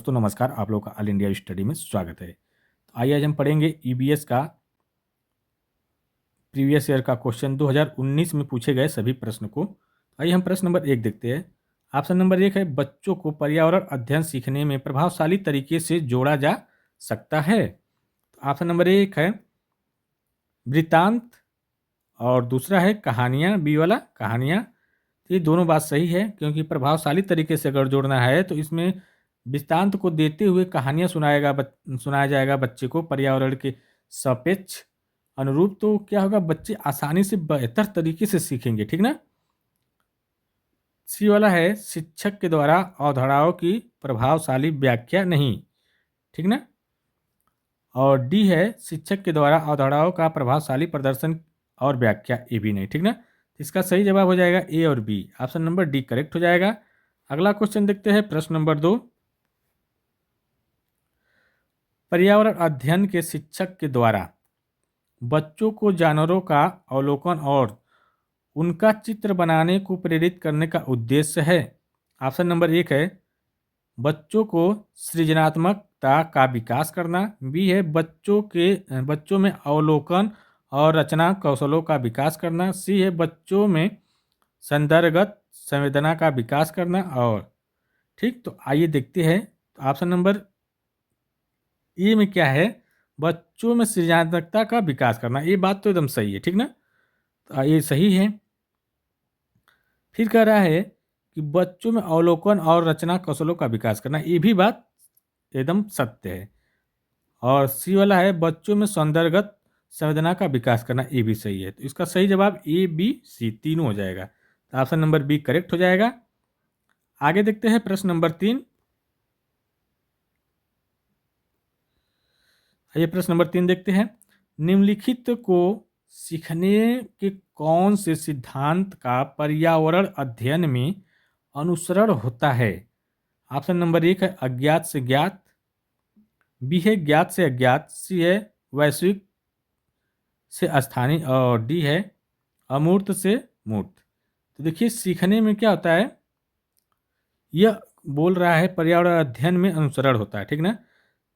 दोस्तों नमस्कार, आप लोगों का ऑल इंडिया स्टडी में स्वागत है। तो आइए आज हम पढ़ेंगे ईबीएस का प्रीवियस ईयर का क्वेश्चन 2019 में पूछे गए सभी प्रश्न को। आइए हम प्रश्न नंबर 1 देखते हैं। ऑप्शन नंबर 1 है बच्चों को पर्यावरण अध्ययन सीखने में प्रभावशाली तरीके से जोड़ा जा सकता है। ऑप्शन नंबर 1 है वृत्तांत और दूसरा है कहानियाँ, बी वाला कहानियाँ। तो ये दोनों बात सही है, क्योंकि प्रभावशाली तरीके से अगर जोड़ना है तो इसमें वृत्तांत को देते हुए कहानियाँ सुनाया जाएगा बच्चे को पर्यावरण के सापेक्ष अनुरूप। तो क्या होगा, बच्चे आसानी से बेहतर तरीके से सीखेंगे, ठीक ना। सी वाला है शिक्षक के द्वारा अवधारणाओं की प्रभावशाली व्याख्या नहीं, ठीक ना। और डी है शिक्षक के द्वारा अवधारणाओं का प्रभावशाली प्रदर्शन और व्याख्या, ये भी नहीं, ठीक ना। इसका सही जवाब हो जाएगा ए और B, option number D correct हो जाएगा। अगला क्वेश्चन देखते हैं, प्रश्न नंबर 2। पर्यावरण अध्ययन के शिक्षक के द्वारा बच्चों को जानवरों का अवलोकन और उनका चित्र बनाने को प्रेरित करने का उद्देश्य है। ऑप्शन नंबर 1 है बच्चों को सृजनात्मकता का विकास करना, बी है बच्चों में अवलोकन और रचना कौशलों का विकास करना, सी है बच्चों में संदर्भगत संवेदना का विकास करना। और ठीक, तो आइए देखते हैं ऑप्शन नंबर ए में क्या है, बच्चों में सृजनात्मकता का विकास करना। ये बात तो एकदम सही है, ठीक ना। तो ये सही है। फिर कह रहा है कि बच्चों में अवलोकन और रचना कौशलों का विकास करना, ये भी बात एकदम सत्य है। और सी वाला है बच्चों में सौंदर्यगत संवेदना का विकास करना, ये भी सही है। तो इसका सही जवाब ए बी सी तीनों हो जाएगा। तो ऑप्शन नंबर बी करेक्ट हो जाएगा। आगे देखते हैं प्रश्न नंबर 3। आइए प्रश्न नंबर 3 देखते हैं। निम्नलिखित को सीखने के कौन से सिद्धांत का पर्यावरण अध्ययन में अनुसरण होता है। ऑप्शन नंबर 1 है अज्ञात से ज्ञात, बी है ज्ञात से अज्ञात, सी है वैश्विक से स्थानीय, और डी है अमूर्त से मूर्त। तो देखिए सीखने में क्या होता है, यह बोल रहा है पर्यावरण अध्ययन में अनुसरण होता है, ठीक ना।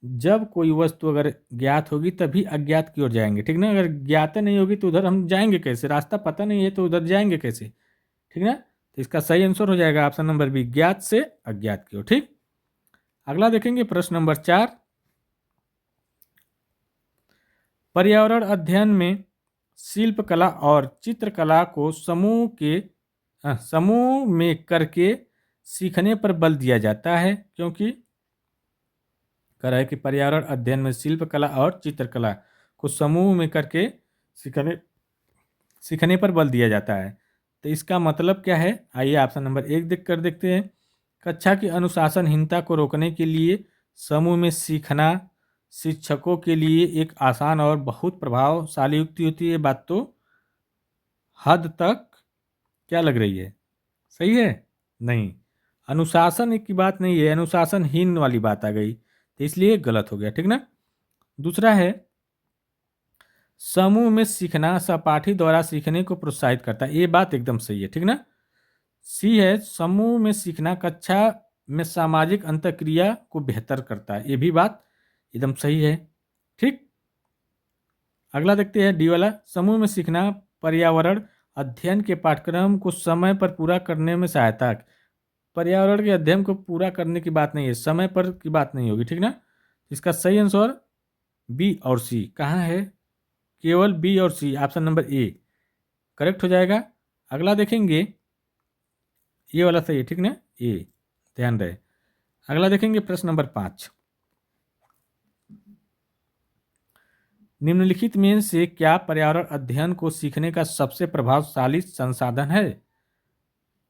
जब कोई वस्तु अगर ज्ञात होगी तभी अज्ञात की ओर जाएंगे, ठीक ना। अगर ज्ञात नहीं होगी तो उधर हम जाएंगे कैसे, रास्ता पता नहीं है तो उधर जाएंगे कैसे, ठीक ना। तो इसका सही आंसर हो जाएगा ऑप्शन नंबर बी, ज्ञात से अज्ञात की ओर। ठीक, अगला देखेंगे प्रश्न नंबर 4। पर्यावरण अध्ययन में शिल्पकला और चित्रकला को समूह में करके सीखने पर बल दिया जाता है, क्योंकि कह रहा है कि पर्यावरण अध्ययन में शिल्पकला और चित्रकला को समूह में करके सीखने पर बल दिया जाता है। तो इसका मतलब क्या है, आइए ऑप्शन नंबर 1 देख कर देखते हैं। कक्षा की अनुशासनहीनता को रोकने के लिए समूह में सीखना शिक्षकों के लिए एक आसान और बहुत प्रभावशाली युक्ति होती है। बात तो हद तक क्या लग रही है, सही है? नहीं, अनुशासन एक की बात नहीं है, अनुशासनहीन वाली बात आ गई, तो इसलिए गलत हो गया, ठीक ना। दूसरा है समूह में सीखना सहपाठी द्वारा सीखने को प्रोत्साहित करता है, ये बात एकदम सही है, ठीक ना। सी है समूह में सीखना कक्षा में सामाजिक अंतःक्रिया को बेहतर करता है, ये भी बात एकदम सही है। ठीक, अगला देखते हैं डी वाला, समूह में सीखना पर्यावरण अध्ययन के पाठ्यक्रम को समय पर पूरा करने में सहायता। पर्यावरण के अध्ययन को पूरा करने की बात नहीं है, समय पर की बात नहीं होगी, ठीक ना। इसका सही आंसर बी और सी, कहाँ है, केवल बी और C, option number A correct हो जाएगा। अगला देखेंगे, ये वाला सही है, ठीक ना, ए ध्यान रहे। अगला देखेंगे प्रश्न नंबर 5। निम्नलिखित में से क्या पर्यावरण अध्ययन को सीखने का सबसे प्रभावशाली संसाधन है।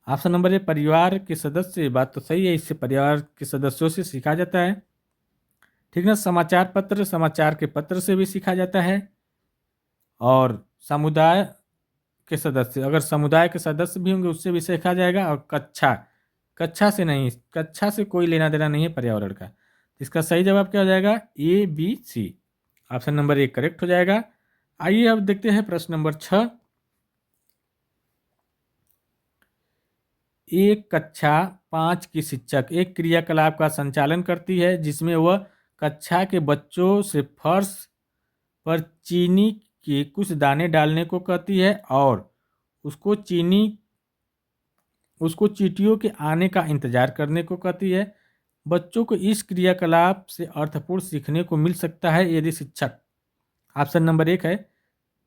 ऑप्शन नंबर ए परिवार के सदस्य, बात तो सही है, इससे परिवार के सदस्यों से सीखा जाता है, ठीक ना। समाचार के पत्र से भी सीखा जाता है। और समुदाय के सदस्य, अगर समुदाय के सदस्य भी होंगे उससे भी सीखा जाएगा। और कक्षा से नहीं, कक्षा से कोई लेना देना नहीं है पर्यावरण का। इसका सही जवाब क्या हो जाएगा, A B C, option number 1 correct हो जाएगा। आइए अब देखते हैं प्रश्न नंबर 6। एक कक्षा 5 की शिक्षक एक क्रियाकलाप का संचालन करती है जिसमें वह कक्षा के बच्चों से फर्श पर चीनी के कुछ दाने डालने को कहती है और उसको उसको चींटियों के आने का इंतजार करने को कहती है। बच्चों को इस क्रियाकलाप से अर्थपूर्ण सीखने को मिल सकता है यदि शिक्षक, ऑप्शन नंबर 1 है,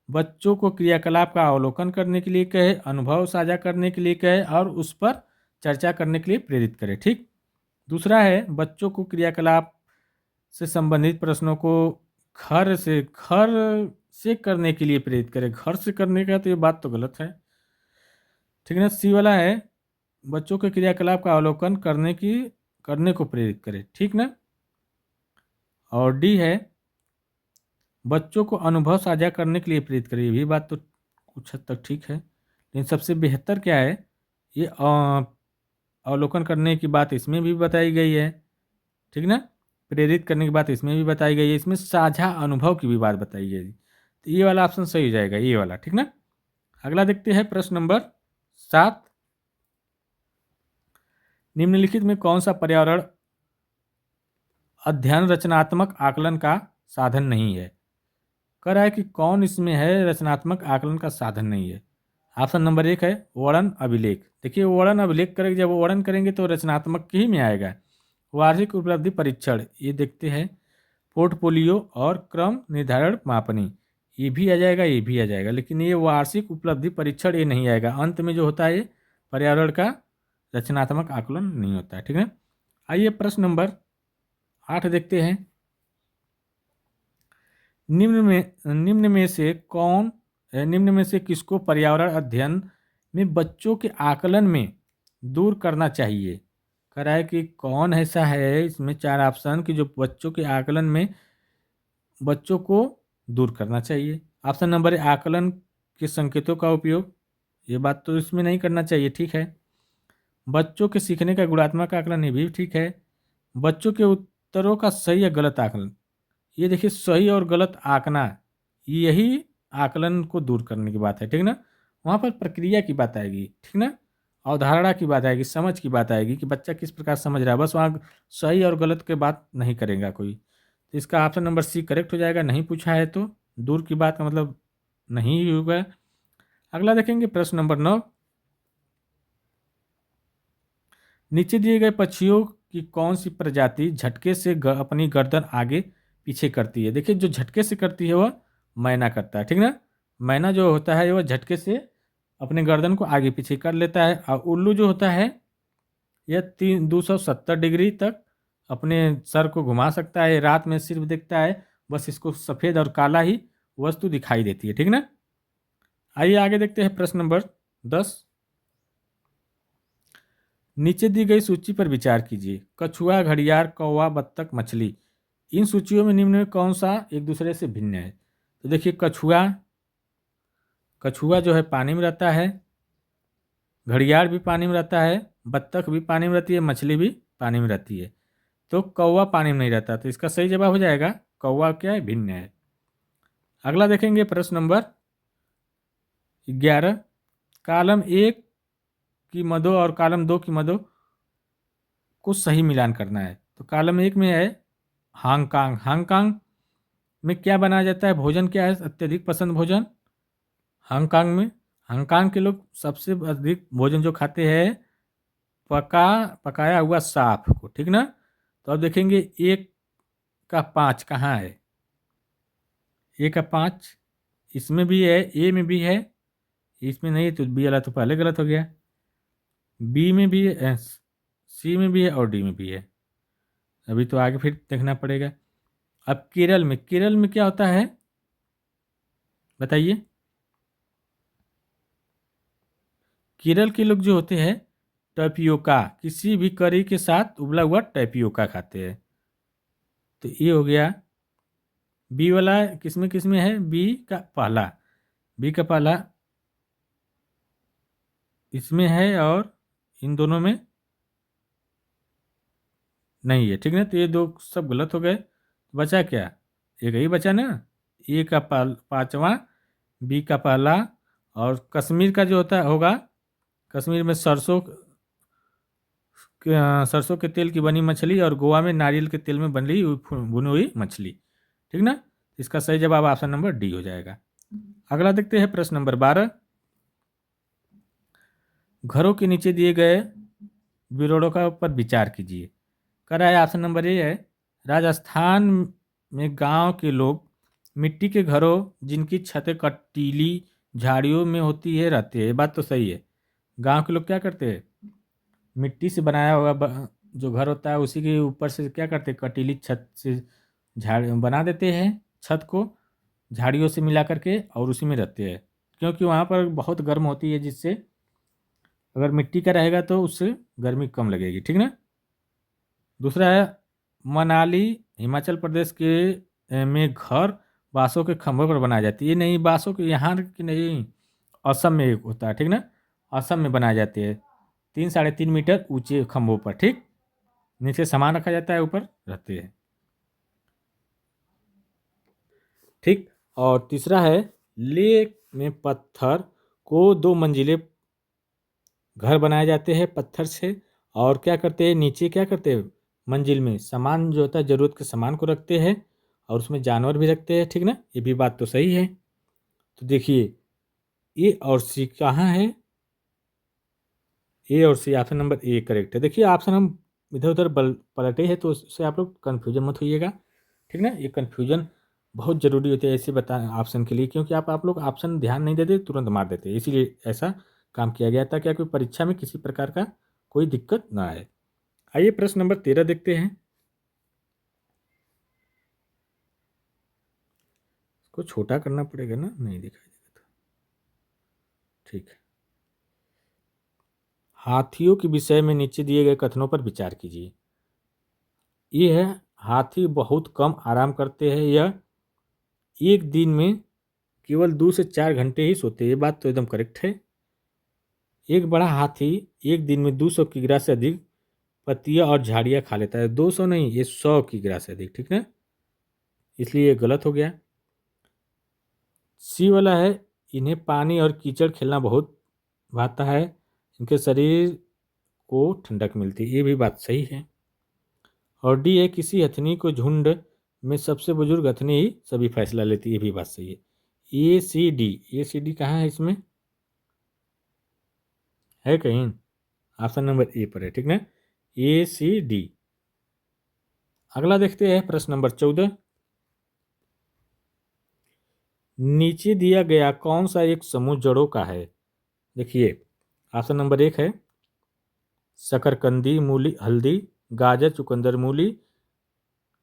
बच्चों को क्रियाकलाप का अवलोकन करने के लिए कहे, अनुभव साझा करने के लिए कहे और उस पर चर्चा करने के लिए प्रेरित करे। ठीक। दूसरा है, बच्चों को क्रियाकलाप से संबंधित प्रश्नों को घर से करने के लिए प्रेरित करे। घर से करने का तो ये बात तो गलत है। ठीक है ना। सी वाला है, बच्चों के क्रियाकलाप का अवलोकन करने को प्रेरित करे। ठीक ना। और डी है, बच्चों को अनुभव साझा करने के लिए प्रेरित करे। ये भी बात तो कुछ हद तक ठीक है, लेकिन सबसे बेहतर क्या है, ये अवलोकन करने की बात इसमें भी बताई गई है। ठीक ना। प्रेरित करने की बात इसमें भी बताई गई है, इसमें साझा अनुभव की भी बात बताई गई है। तो ये वाला ऑप्शन सही हो जाएगा, ये वाला। ठीक ना। अगला देखते हैं प्रश्न नंबर 7। निम्नलिखित में कौन सा पर्यावरण अध्ययन रचनात्मक आकलन का साधन नहीं है? कह रहा है कि कौन इसमें है रचनात्मक आकलन का साधन नहीं है। ऑप्शन नंबर 1 है वर्णन अभिलेख। देखिए वर्णन अभिलेख करेंगे, जब वर्णन करेंगे तो रचनात्मक ही में आएगा। वार्षिक उपलब्धि परीक्षण, ये देखते हैं। पोर्टफोलियो और क्रम निर्धारण मापनी, ये भी आ जाएगा, ये भी आ जाएगा, लेकिन ये वार्षिक उपलब्धि परीक्षण ये नहीं आएगा। अंत में जो होता है ये पर्यावरण का रचनात्मक आकलन नहीं होता है। ठीक है। आइए प्रश्न नंबर 8 देखते हैं। निम्न में से किसको पर्यावरण अध्ययन में बच्चों के आकलन में दूर करना चाहिए? कह रहा है कि कौन ऐसा है, इसमें 4 ऑप्शन कि जो बच्चों के आकलन में बच्चों को दूर करना चाहिए। ऑप्शन नंबर 1 आकलन के संकेतों का उपयोग, ये बात तो इसमें नहीं करना चाहिए। ठीक है। बच्चों के सीखने का गुणात्मक आकलन, ये भी ठीक है। बच्चों के उत्तरों का सही या गलत आकलन, ये देखिए सही और गलत आंकना, यही आकलन को दूर करने की बात है। ठीक ना। वहाँ पर प्रक्रिया की बात आएगी। ठीक ना। अवधारणा की बात आएगी, समझ की बात आएगी कि बच्चा किस प्रकार समझ रहा है। बस वहाँ सही और गलत के बात नहीं करेगा कोई। तो इसका ऑप्शन नंबर सी करेक्ट हो जाएगा। नहीं पूछा है तो दूर की बात का मतलब नहीं होगा। अगला देखेंगे प्रश्न नंबर 9। नीचे दिए गए पक्षियों की कौन सी प्रजाति झटके से अपनी गर्दन आगे पीछे करती है? देखिए जो झटके से करती है वह मैना करता है। ठीक ना। मैना जो होता है वह झटके से अपने गर्दन को आगे पीछे कर लेता है। और उल्लू जो होता है यह 270 डिग्री तक अपने सर को घुमा सकता है। रात में सिर्फ देखता है, बस इसको सफ़ेद और काला ही वस्तु दिखाई देती है। ठीक ना। आइए आगे देखते हैं प्रश्न नंबर 10। नीचे दी गई सूची पर विचार कीजिए। कछुआ, घड़ियाल, कौवा, बत्तख, मछली, इन सूचियों में निम्न में कौन सा एक दूसरे से भिन्न है? तो देखिए कछुआ जो है पानी में रहता है, घड़ियाल भी पानी में रहता है, बत्तख भी पानी में रहती है, मछली भी पानी में रहती है। तो कौवा पानी में नहीं रहता, तो इसका सही जवाब हो जाएगा कौवा क्या है, भिन्न है। अगला देखेंगे प्रश्न नंबर 11। कॉलम 1 की मदों और कॉलम 2 की मदों को सही मिलान करना है। तो कॉलम 1 में है हांगकांग। हांगकांग में क्या बनाया जाता है, भोजन क्या है अत्यधिक पसंद भोजन हांगकांग में? हांगकांग के लोग सबसे अधिक भोजन जो खाते हैं पकाया हुआ साफ को। ठीक ना। तो अब देखेंगे 1 का 5 कहाँ है? 1 का 5 इसमें भी है, ए में भी है, इसमें नहीं, तो बी वाला तो पहले गलत हो गया। बी में भी है, सी में भी है और डी में भी है। अभी तो आगे फिर देखना पड़ेगा। अब केरल में क्या होता है बताइए? केरल के लोग जो होते हैं टैपियोका, किसी भी करी के साथ उबला हुआ टैपियोका खाते हैं। तो ये हो गया। बी वाला किसमें है? बी का पहला इसमें है और इन दोनों में नहीं है। ठीक है। तो ये दो सब गलत हो गए। बचा क्या? एक ही बचा ना। ए का 5वां, बी का पहला, और कश्मीर का जो होगा, कश्मीर में सरसों सरसों के तेल की बनी मछली और गोवा में नारियल के तेल में बनी भुनी हुई मछली। ठीक ना, इसका सही जवाब ऑप्शन नंबर डी हो जाएगा। अगला देखते हैं प्रश्न नंबर 12। घरों के नीचे दिए गए विवरणों का पर विचार कीजिए। कह रहा है ऑप्शन नंबर ए है, राजस्थान में गांव के लोग मिट्टी के घरों जिनकी छतें कटीली झाड़ियों में होती है रहते हैं। ये बात तो सही है। गांव के लोग क्या करते हैं, मिट्टी से बनाया हुआ जो घर होता है उसी के ऊपर से क्या करते हैं, कटीली छत से झाड़ बना देते हैं, छत को झाड़ियों से मिला करके और उसी में रहते हैं, क्योंकि वहाँ पर बहुत गर्म होती है, जिससे अगर मिट्टी का रहेगा तो उससे गर्मी कम लगेगी। ठीक ना। दूसरा है मनाली हिमाचल प्रदेश के में घर बांसों के खंभों पर बनाई जाती है। ये नहीं, बांसों के यहाँ की नहीं, असम में एक होता है। ठीक ना, असम में बनाए जाते हैं 3-3.5 मीटर ऊंचे खंभों पर। ठीक, नीचे सामान रखा जाता है, ऊपर रहते हैं। ठीक, और तीसरा है लेक में पत्थर को 2 मंजिले घर बनाए जाते हैं पत्थर से, और क्या करते हैं, नीचे क्या करते हैं, मंजिल में सामान जो होता है ज़रूरत के सामान को रखते हैं और उसमें जानवर भी रखते हैं। ठीक ना, ये भी बात तो सही है। तो देखिए ए और सी कहाँ है, ए और C option number A correct है। देखिए ऑप्शन हम इधर उधर पलटे हैं तो उससे आप लोग कन्फ्यूजन मत होइएगा। ठीक ना, ये कन्फ्यूजन बहुत ज़रूरी होती है ऐसे बता ऑप्शन के लिए, क्योंकि आप लोग ऑप्शन ध्यान नहीं देते, तुरंत मार देते, इसीलिए ऐसा काम किया गया ताकि आपकी परीक्षा में किसी प्रकार का कोई दिक्कत ना आए। आइए प्रश्न नंबर 13 देखते हैं। इसको छोटा करना पड़ेगा ना, नहीं दिखाई देगा तो। ठीक है, हाथियों के विषय में नीचे दिए गए कथनों पर विचार कीजिए। ये है, हाथी बहुत कम आराम करते हैं, यह एक दिन में केवल 2 से 4 घंटे ही सोते हैं। ये बात तो एकदम करेक्ट है। एक बड़ा हाथी एक दिन में 200 किग्रा से अधिक पत्तियां और झाड़ियां खा लेता है। 200 नहीं, ये 100 किग्रा से अधिक। ठीक है, इसलिए ये गलत हो गया। सी वाला है, इन्हें पानी और कीचड़ खेलना बहुत भाता है, इनके शरीर को ठंडक मिलती है। ये भी बात सही है। और डी है, किसी हथनी को झुंड में सबसे बुजुर्ग हथनी ही सभी फैसला लेती है। ये भी बात सही है। ए सी डी, ए सी डी कहाँ है, इसमें है कहीं, ऑप्शन नंबर ए पर है। ठीक ना, ए सी डी। अगला देखते हैं प्रश्न नंबर 14। नीचे दिया गया कौन सा एक समूह जड़ों का है। देखिए ऑप्शन नंबर 1 है शकरकंदी मूली हल्दी गाजर चुकंदर मूली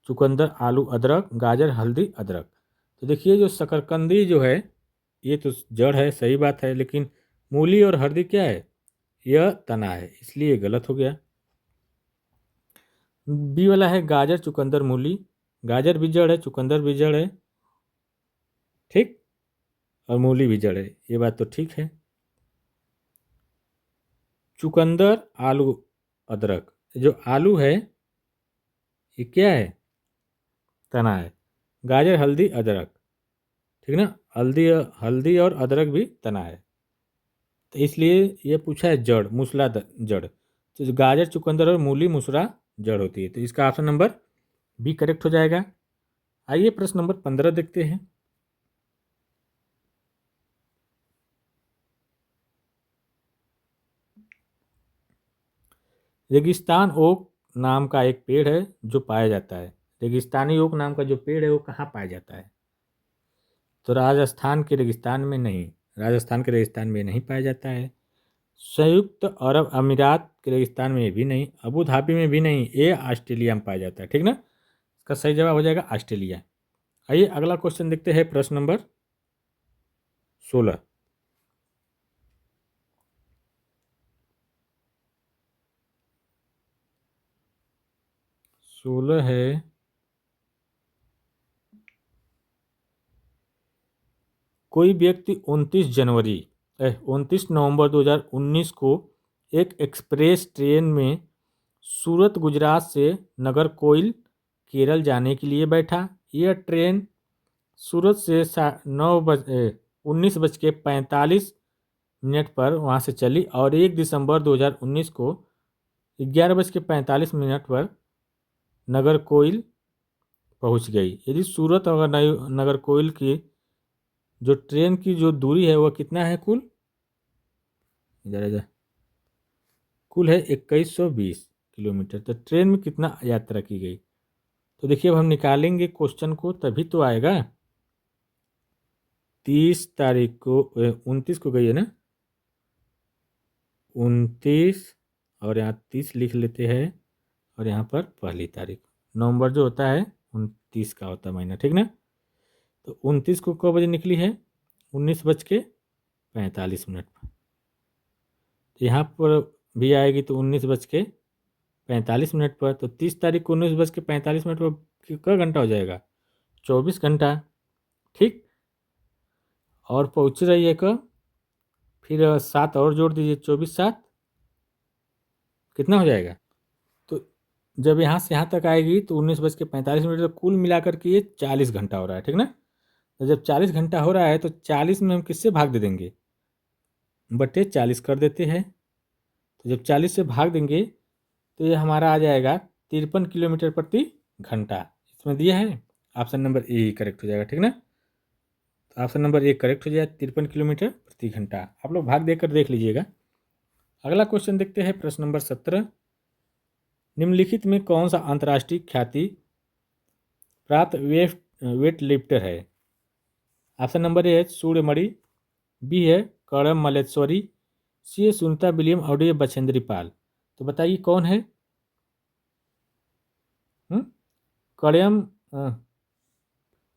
चुकंदर आलू अदरक गाजर हल्दी अदरक। तो देखिए जो शकरकंदी जो है ये तो जड़ है, सही बात है, लेकिन मूली और हल्दी क्या है, यह तना है, इसलिए गलत हो गया। बी वाला है गाजर चुकंदर मूली, गाजर भी जड़ है चुकंदर भी जड़ है, ठीक, और मूली भी जड़ है, ये बात तो ठीक है। चुकंदर आलू अदरक, जो आलू है ये क्या है, तना है। गाजर हल्दी अदरक, ठीक ना, हल्दी हल्दी और अदरक भी तना है, तो इसलिए ये पूछा है जड़ मूसला जड़। तो जो गाजर चुकंदर और मूली मूसरा जड़ होती है, तो इसका ऑप्शन नंबर बी करेक्ट हो जाएगा। आइए प्रश्न नंबर 15 देखते हैं। रेगिस्तान ओक नाम का एक पेड़ है जो पाया जाता है। रेगिस्तानी ओक नाम का जो पेड़ है वो कहाँ पाया जाता है, तो राजस्थान के रेगिस्तान में नहीं, राजस्थान के रेगिस्तान में नहीं पाया जाता है। संयुक्त अरब अमीरात के रेगिस्तान में भी नहीं, अबू धाबी में भी नहीं, ये ऑस्ट्रेलिया में पाया जाता है। ठीक ना, इसका सही जवाब हो जाएगा ऑस्ट्रेलिया। आइए अगला क्वेश्चन देखते हैं प्रश्न नंबर 16। सोलह है, कोई व्यक्ति 29 नवंबर 2019 को एक एक्सप्रेस ट्रेन में सूरत गुजरात से नागरकोइल केरल जाने के लिए बैठा। यह ट्रेन सूरत से 19:45 पर वहाँ से चली और 1 दिसंबर 2019 को 11:45 पर नागरकोइल पहुंच गई। यदि सूरत और नागरकोइल की जो ट्रेन की जो दूरी है वह कितना है कुल, इधर इधर, कुल है 2120 किलोमीटर। तो ट्रेन में कितना यात्रा की गई, तो देखिए अब हम निकालेंगे क्वेश्चन को तभी तो आएगा। 30 तारीख को 29 को गई है ना, 29 और यहाँ 30 लिख लेते हैं, और यहाँ पर पहली तारीख। नवंबर जो होता है 29 का होता है महीना, ठीक ना। तो 29 को कब बजे निकली है, 19:45 पर। तो यहाँ पर भी आएगी तो 19:45 पर। तो 30 तारीख को 19:45 पर क्या घंटा हो जाएगा, 24 घंटा, ठीक। और पहुँच रही है कब, फिर 7 और जोड़ दीजिए, 24×7 कितना हो जाएगा। तो जब यहाँ से यहाँ तक आएगी तो 19:45, तो कुल मिलाकर के ये 40 घंटा हो रहा है, ठीक ना। तो जब 40 घंटा हो रहा है तो 40 में हम किससे भाग दे देंगे, बटे 40 कर देते हैं। तो जब 40 से भाग देंगे तो ये हमारा आ जाएगा 53 किलोमीटर प्रति घंटा। इसमें दिया है, ऑप्शन नंबर ए ही करेक्ट हो जाएगा, ठीक ना। तो ऑप्शन नंबर ए करेक्ट हो जाएगा, 53 किलोमीटर प्रति घंटा। आप लोग भाग देकर देख लीजिएगा। अगला क्वेश्चन देखते हैं, प्रश्न नंबर 17। निम्नलिखित में कौन सा अंतर्राष्ट्रीय ख्याति प्राप्त वेट लिफ्टर है। ऑप्शन नंबर ए है सूर्यमणि, बी है कड़म मल्लेश्वरी, सी है सुनीता विलियम और डी है बछेंद्री पाल। तो बताइए कौन है। कड़म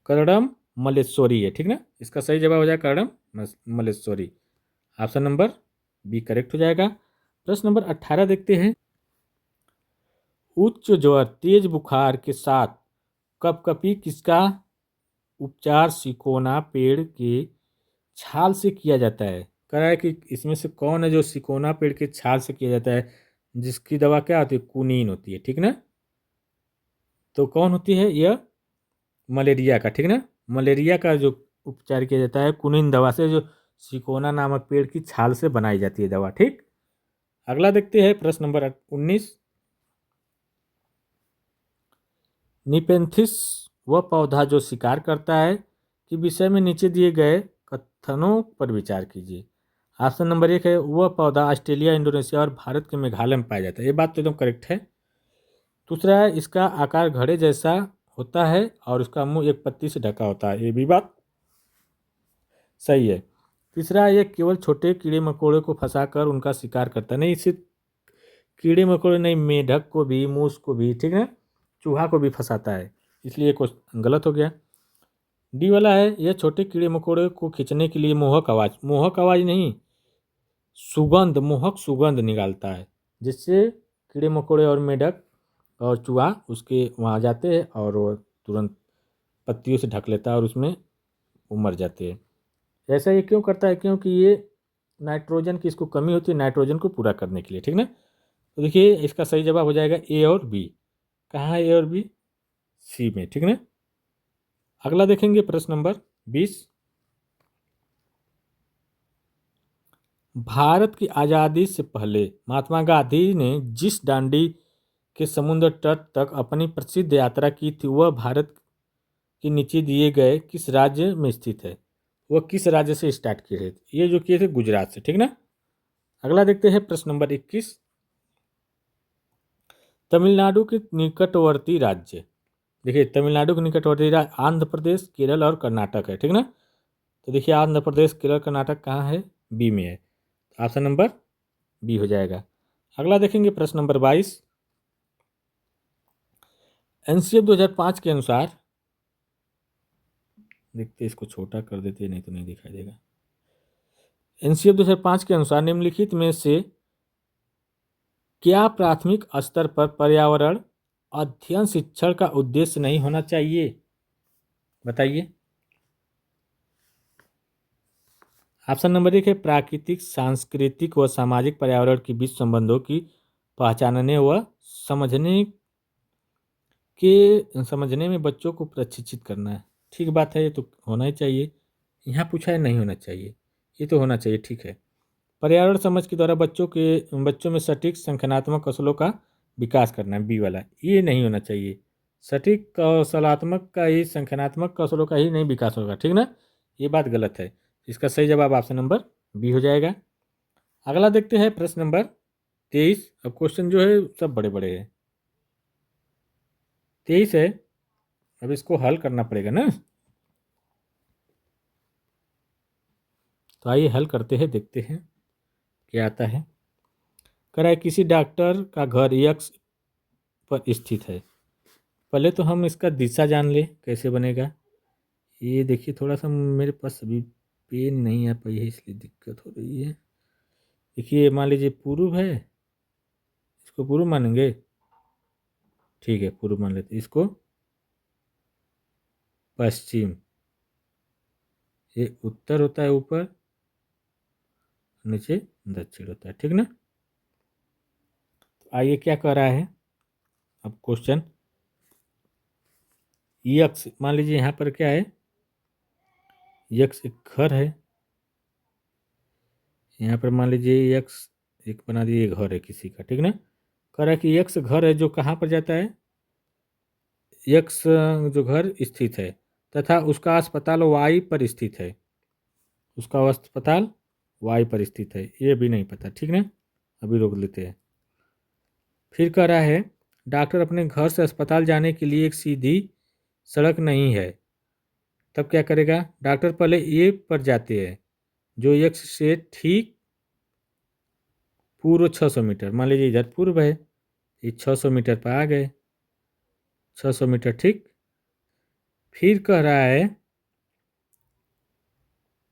करडम मल्लेश्वरी है, ठीक ना। इसका सही जवाब हो जाएगा करडम Malleswari. Option number b correct हो जाएगा। प्रश्न नंबर 18 देखते हैं। उच्च ज्वर तेज बुखार के साथ कपकपी किसका उपचार सिकोना पेड़ के छाल से किया जाता है। कह रहा है कि इसमें से कौन है जो सिकोना पेड़ के छाल से किया जाता है, जिसकी दवा क्या होती है, कुनीन होती है, ठीक ना। तो कौन होती है यह, मलेरिया का, ठीक ना। मलेरिया का जो उपचार किया जाता है कुनीन दवा से, जो सिकोना नामक पेड़ की छाल से बनाई जाती है दवा, ठीक। अगला देखते हैं, प्रश्न नंबर 19। निपेंथिस वह पौधा जो शिकार करता है कि विषय में नीचे दिए गए कथनों पर विचार कीजिए। ऑप्शन नंबर 1 है वह पौधा ऑस्ट्रेलिया, इंडोनेशिया और भारत के मेघालय में पाया जाता है। ये बात तो एकदम करेक्ट है। दूसरा है इसका आकार घड़े जैसा होता है और उसका मुंह एक पत्ती से ढका होता है। ये भी बात सही है। तीसरा, ये केवल छोटे कीड़े मकोड़े को फंसाकर उनका शिकार करता है। नहीं, सिर्फ कीड़े मकोड़े नहीं, मेढक को भी, मूस को भी, ठीक है, चूहा को भी फंसाता है, इसलिए क्वेश्चन गलत हो गया। डी वाला है यह छोटे कीड़े मकोड़े को खींचने के लिए मोहक आवाज़ नहीं, सुगंध, मोहक सुगंध निकालता है, जिससे कीड़े मकोड़े और मेढक और चूहा उसके वहाँ जाते हैं और वो तुरंत पत्तियों से ढक लेता है और उसमें वो मर जाते हैं। ऐसा ये क्यों करता है, क्योंकि ये नाइट्रोजन की इसको कमी होती है, नाइट्रोजन को पूरा करने के लिए, ठीक ना। तो देखिए इसका सही जवाब हो जाएगा ए और बी। कहाँ है ए और बी, सी में, ठीक ना। अगला देखेंगे प्रश्न नंबर 20। भारत की आज़ादी से पहले महात्मा गांधी ने जिस दांडी के समुद्र तट तक अपनी प्रसिद्ध यात्रा की थी वह भारत के नीचे दिए गए किस राज्य में स्थित है। वह किस राज्य से स्टार्ट किए थे, ये जो किए थे गुजरात से, ठीक ना। अगला देखते हैं प्रश्न नंबर 21। तमिलनाडु के निकटवर्ती राज्य, देखिए तमिलनाडु के निकटवर्ती राज्य आंध्र प्रदेश, केरल और कर्नाटक है, ठीक ना। तो देखिए आंध्र प्रदेश, केरल, कर्नाटक कहाँ है, बी में है। ऑप्शन नंबर बी हो जाएगा। अगला देखेंगे प्रश्न नंबर 22। एनसीएफ 2005 के अनुसार, देखते इसको छोटा कर देते नहीं तो नहीं दिखाई देगा। एनसीएफ 2005 के अनुसार निम्नलिखित में से क्या प्राथमिक स्तर पर पर्यावरण अध्ययन शिक्षण का उद्देश्य नहीं होना चाहिए, बताइए। ऑप्शन नंबर 1 है प्राकृतिक, सांस्कृतिक व सामाजिक पर्यावरण के बीच संबंधों की पहचानने व समझने में बच्चों को प्रशिक्षित करना है। ठीक बात है, ये तो होना ही चाहिए। यहाँ पूछा है नहीं होना चाहिए, ये तो होना चाहिए, ठीक है। पर्यावरण समझ के द्वारा बच्चों में सटीक संख्यात्मक कौशलों का विकास करना है, बी वाला। ये नहीं होना चाहिए। सटीक कौशलात्मक का ही, संख्यात्मक कौशलों का ही नहीं विकास होगा, ठीक ना। ये बात गलत है। इसका सही जवाब ऑप्शन नंबर बी हो जाएगा। अगला देखते हैं प्रश्न नंबर 23। अब क्वेश्चन जो है सब बड़े बड़े हैं। 23 है, अब इसको हल करना पड़ेगा ना। तो आइए हल करते हैं, देखते हैं क्या आता है। कह रहा है किसी डॉक्टर का घर यक्स पर स्थित है। पहले तो हम इसका दिशा जान ले, कैसे बनेगा। ये देखिए, थोड़ा सा मेरे पास अभी पेन नहीं आ पाई है, इसलिए दिक्कत हो रही है। देखिए, मान लीजिए पूर्व है, इसको पूर्व मानेंगे। ठीक है, पूर्व मान लेते, इसको पश्चिम। ये उत्तर होता है ऊपर, नीचे दक्षिण होता है, ठीक ना। तो आइए क्या कह रहा है अब क्वेश्चन। यक्स, मान लीजिए यहाँ पर क्या है, यक्स एक घर है। यहाँ पर मान लीजिए यक्स एक बना दिए, घर है किसी का, ठीक ना। कह रहा है कि यक्स घर है जो कहाँ पर जाता है, यक्स जो घर स्थित है तथा उसका अस्पताल वाई पर स्थित है। उसका अस्पताल वाई पर स्थित है, ये भी नहीं पता, ठीक ना। अभी रोक लेते हैं। फिर कह रहा है डॉक्टर अपने घर से अस्पताल जाने के लिए एक सीधी सड़क नहीं है, तब क्या करेगा। डॉक्टर पहले ए पर जाते हैं जो यक्स से ठीक पूर्व 600 मीटर। मान लीजिए इधर पूर्व है, ये 600 मीटर पर आ गए, 600 मीटर, ठीक। फिर कह रहा है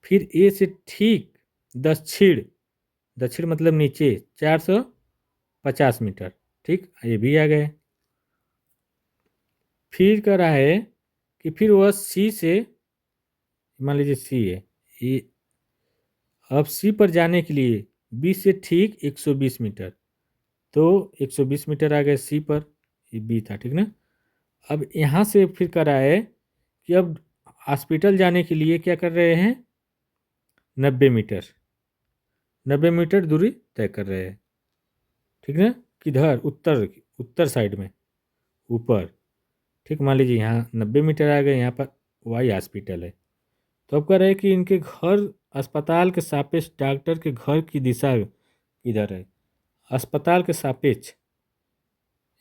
फिर ए से ठीक दक्षिण, दक्षिण मतलब नीचे 450 मीटर, ठीक, ये भी आ गए। फिर कह रहा है कि फिर वह सी से, मान लीजिए सी है ये, अब सी पर जाने के लिए बी से ठीक 120 मीटर, तो 120 मीटर आ गए सी पर, ये बी था, ठीक ना। अब यहाँ से फिर कर रहा है कि अब हॉस्पिटल जाने के लिए क्या कर रहे हैं, 90 मीटर, 90 मीटर दूरी तय कर रहे हैं, ठीक ना। किधर, उत्तर, उत्तर साइड में ऊपर, ठीक। मान लीजिए यहाँ 90 मीटर आ गए, यहाँ पर वाई हॉस्पिटल है। तो अब कह रहे हैं कि इनके घर अस्पताल के सापेक्ष डॉक्टर के घर की दिशा किधर है। अस्पताल के सापेक्ष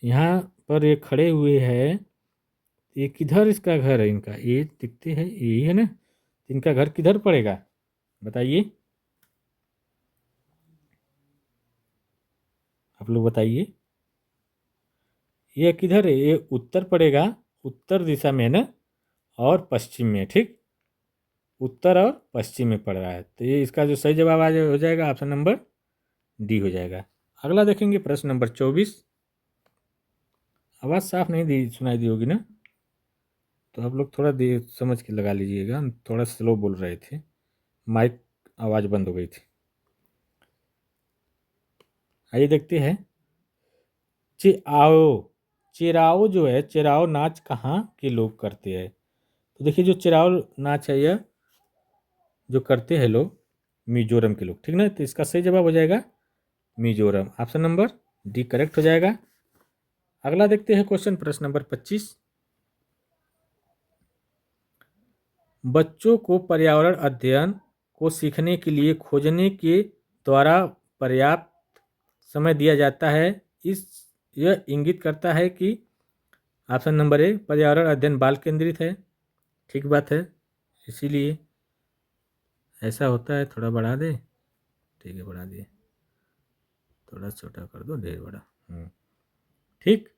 यहाँ पर ये खड़े हुए हैं, ये किधर इसका घर है, इनका ये दिखते हैं, यही है ना। इनका घर किधर पड़ेगा बताइए, आप लोग बताइए। ये किधर है, ये उत्तर पड़ेगा, उत्तर दिशा में है ना, और पश्चिम में, ठीक। उत्तर और पश्चिम में पड़ रहा है, तो ये इसका जो सही जवाब आज हो जाएगा ऑप्शन नंबर डी हो जाएगा। अगला देखेंगे प्रश्न नंबर 24। आवाज़ साफ नहीं दी, सुनाई दी होगी ना, तो आप लोग थोड़ा देर समझ के लगा लीजिएगा, थोड़ा स्लो बोल रहे थे, माइक आवाज़ बंद हो गई थी। आइए देखते हैं। चिराओ, चिराओ जो है, चिराओ नाच कहाँ के लोग करते हैं। तो देखिए जो चिराओ नाच है, यह जो करते हैं लोग मिजोरम के लोग, ठीक ना। तो इसका सही जवाब हो जाएगा Mizoram, option number D correct हो जाएगा। अगला देखते हैं क्वेश्चन, प्रश्न नंबर 25। बच्चों को पर्यावरण अध्ययन को सीखने के लिए खोजने के द्वारा पर्याप्त समय दिया जाता है। इस यह इंगित करता है कि ऑप्शन नंबर ए पर्यावरण अध्ययन बाल केंद्रित है, ठीक बात है। इसीलिए ऐसा होता है, थोड़ा बढ़ा दे, ठीक है बढ़ा दिए, थोड़ा छोटा कर दो, ढेर बड़ा, ठीक।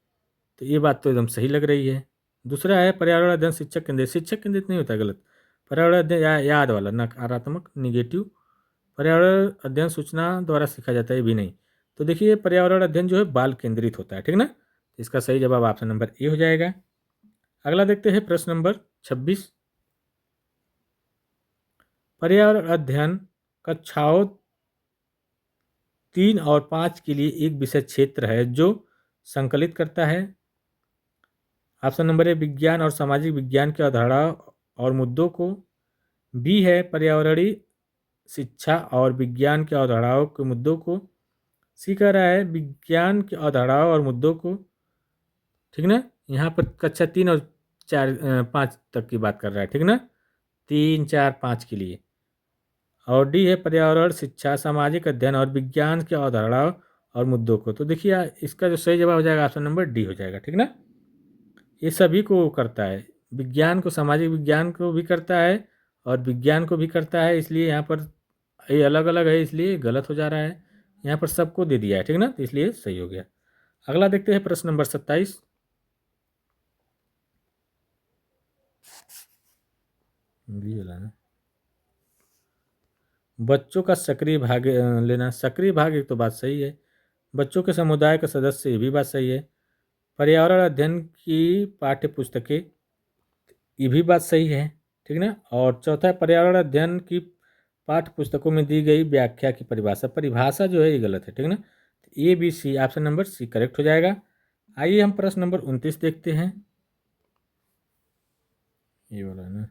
तो ये बात तो एकदम सही लग रही है। दूसरा है पर्यावरण अध्ययन शिक्षक केंद्रित, शिक्षक केंद्रित नहीं होता, गलत। पर्यावरण अध्ययन याद वाला, नकारात्मक निगेटिव। पर्यावरण अध्ययन सूचना द्वारा सीखा जाता है, ये भी नहीं। तो देखिए पर्यावरण अध्ययन जो है बाल केंद्रित होता है, ठीक ना। इसका सही जवाब ऑप्शन नंबर ए हो जाएगा। अगला देखते हैं प्रश्न नंबर 26। पर्यावरण अध्ययन कक्षाओं 3 और 5 के लिए एक विषय क्षेत्र है जो संकलित करता है। ऑप्शन नंबर ए विज्ञान और सामाजिक विज्ञान की अवधारणा और मुद्दों को। बी है पर्यावरणीय शिक्षा और विज्ञान के अवधारणाओं के मुद्दों को, सी कह रहा है विज्ञान के अवधारणाओं और मुद्दों को, ठीक ना। यहाँ पर कक्षा 3 और 4 5 तक की बात कर रहा है, ठीक ना, 3 4 5 के लिए। और डी है पर्यावरण शिक्षा सामाजिक अध्ययन और विज्ञान के अवधारणाओं और मुद्दों को। तो देखिए इसका जो सही जवाब हो जाएगा ऑप्शन नंबर डी हो जाएगा, ठीक ना। ये सभी को करता है, विज्ञान को, सामाजिक विज्ञान को भी करता है और विज्ञान को भी करता है, इसलिए यहाँ पर ये अलग अलग है, इसलिए गलत हो जा रहा है। यहाँ पर सबको दे दिया है, ठीक ना, तो इसलिए सही हो गया। अगला देखते हैं प्रश्न नंबर 27। भी वाला ना, बच्चों का सक्रिय भाग लेना, सक्रिय भाग, एक तो बात सही है। बच्चों के समुदाय का सदस्य, ये भी बात सही है। पर्यावरण अध्ययन की पाठ्य पुस्तकें, ये भी बात सही है, ठीक ना। और चौथा है पर्यावरण अध्ययन की पाठ्य पुस्तकों में दी गई व्याख्या की परिभाषा, परिभाषा जो है ये गलत है, ठीक ना। A B C, option number C correct हो जाएगा। आइए हम प्रश्न नंबर 29 देखते हैं। ये वाला ना,